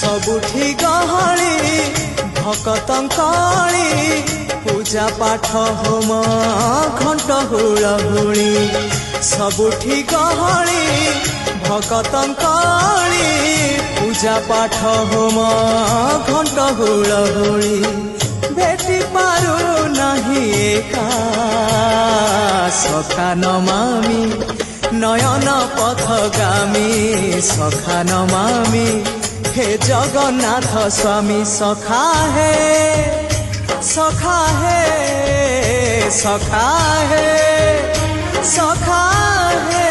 सबुठी गहली भकतंकली पूजा पाठ होम घंट हुलहुली सबुठी गहली भकतंकली पूजा पाठ होम घंट हुलहुली भेटी पारू नहीं एका सखा नमामि नयन पथगामी सखा नमामि हे जगन्नाथ स्वामी सखा है सखा है सखा है सखा है